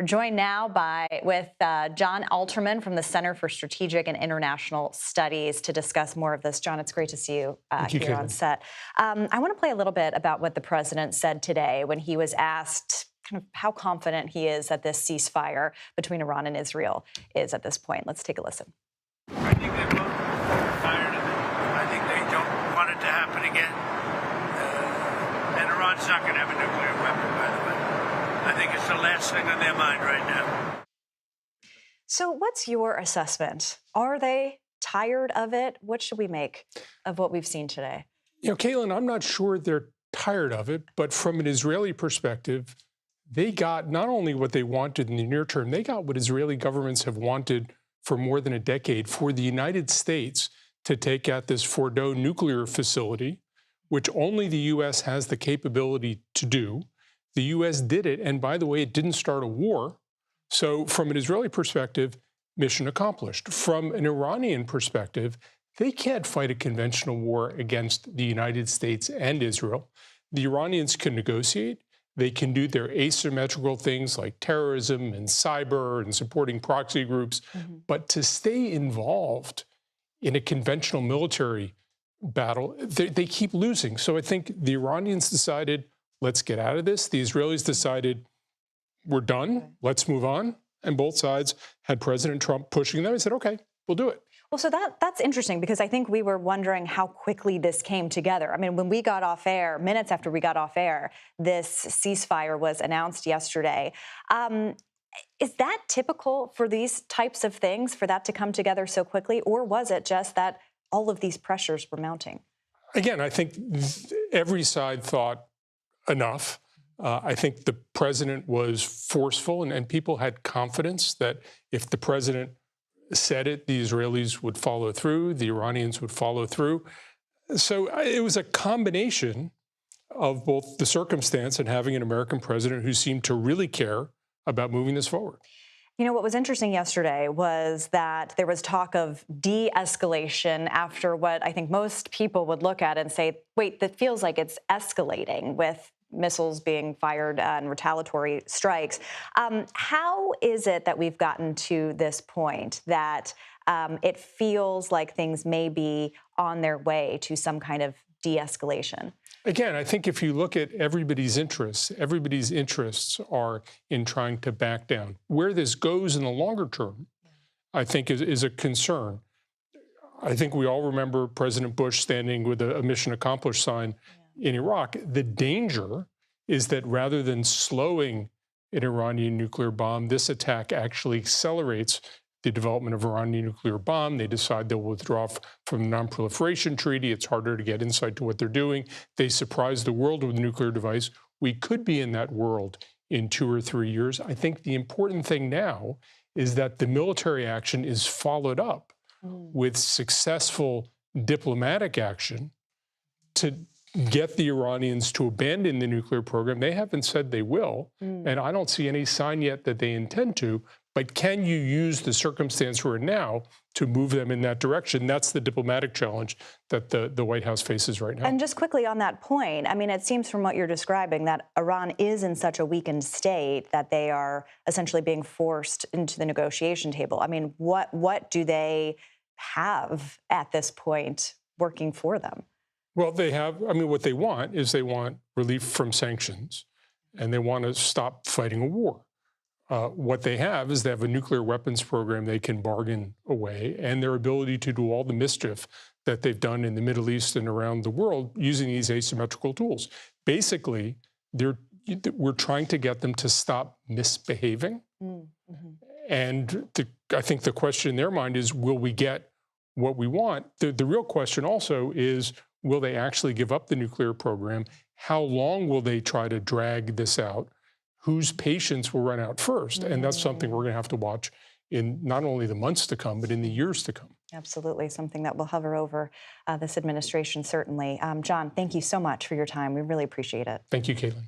We're joined now with Jon Alterman from the Center for Strategic and International Studies to discuss more of this. Jon, it's great to see you here on set. I want to play a little bit about what the president said today when he was asked kind of how confident he is that this ceasefire between Iran and Israel is at this point. Let's take a listen. I think they're both tired of it. I think they don't want it to happen again. And Iran's not going to have a nuclear weapon, by the way. I think it's the last thing on their mind right now. So what's your assessment? Are they tired of it? What should we make of what we've seen today? You know, Caitlin, I'm not sure they're tired of it, but from an Israeli perspective, they got not only what they wanted in the near term, they got what Israeli governments have wanted for more than a decade, for the United States to take out this Fordo nuclear facility, which only the U.S. has the capability to do. The U.S. did it, and by the way, it didn't start a war. So from an Israeli perspective, mission accomplished. From an Iranian perspective, they can't fight a conventional war against the United States and Israel. The Iranians can negotiate. They can do their asymmetrical things like terrorism and cyber and supporting proxy groups. But to stay involved in a conventional military battle, they keep losing. So I think the Iranians decided, let's get out of this. The Israelis decided, we're done, let's move on. And both sides had President Trump pushing them and said, okay, we'll do it. Well, so that's interesting because I think we were wondering how quickly this came together. I mean, when we got off air, minutes after we got off air, this ceasefire was announced yesterday. Is that typical for these types of things, for that to come together so quickly? Or was it just that all of these pressures were mounting? Again, I think every side thought enough. I think the president was forceful and people had confidence that if the president said it, the Israelis would follow through, the Iranians would follow through. So it was a combination of both the circumstance and having an American president who seemed to really care about moving this forward. You know, what was interesting yesterday was that there was talk of de-escalation after what I think most people would look at and say, wait, that feels like it's escalating with missiles being fired and retaliatory strikes. How is it that we've gotten to this point that it feels like things may be on their way to some kind of de-escalation? Again, I think if you look at everybody's interests are in trying to back down. Where this goes in the longer term, I think is a concern. I think we all remember President Bush standing with a mission accomplished sign in Iraq. The danger is that rather than slowing an Iranian nuclear bomb, this attack actually accelerates the development of Iranian nuclear bomb. They decide they'll withdraw from the Non-Proliferation Treaty. It's harder to get insight to what they're doing. They surprise the world with a nuclear device. We could be in that world in 2 or 3 years. I think the important thing now is that the military action is followed up with successful diplomatic action to get the Iranians to abandon the nuclear program. They haven't said they will, and I don't see any sign yet that they intend to, but can you use the circumstance we're in now to move them in that direction? That's the diplomatic challenge that the White House faces right now. And just quickly on that point, I mean, it seems from what you're describing that Iran is in such a weakened state that they are essentially being forced into the negotiation table. I mean, what do they have at this point working for them? Well, they have, I mean, what they want is they want relief from sanctions, and they want to stop fighting a war. What they have is they have a nuclear weapons program they can bargain away, and their ability to do all the mischief that they've done in the Middle East and around the world using these asymmetrical tools. Basically, we're trying to get them to stop misbehaving. And I think the question in their mind is, will we get what we want? The real question also is, will they actually give up the nuclear program? How long will they try to drag this out? Whose patience will run out first? And that's something we're going to have to watch in not only the months to come, but in the years to come. Absolutely, something that will hover over this administration, certainly. Jon, thank you so much for your time. We really appreciate it. Thank you, Caitlin.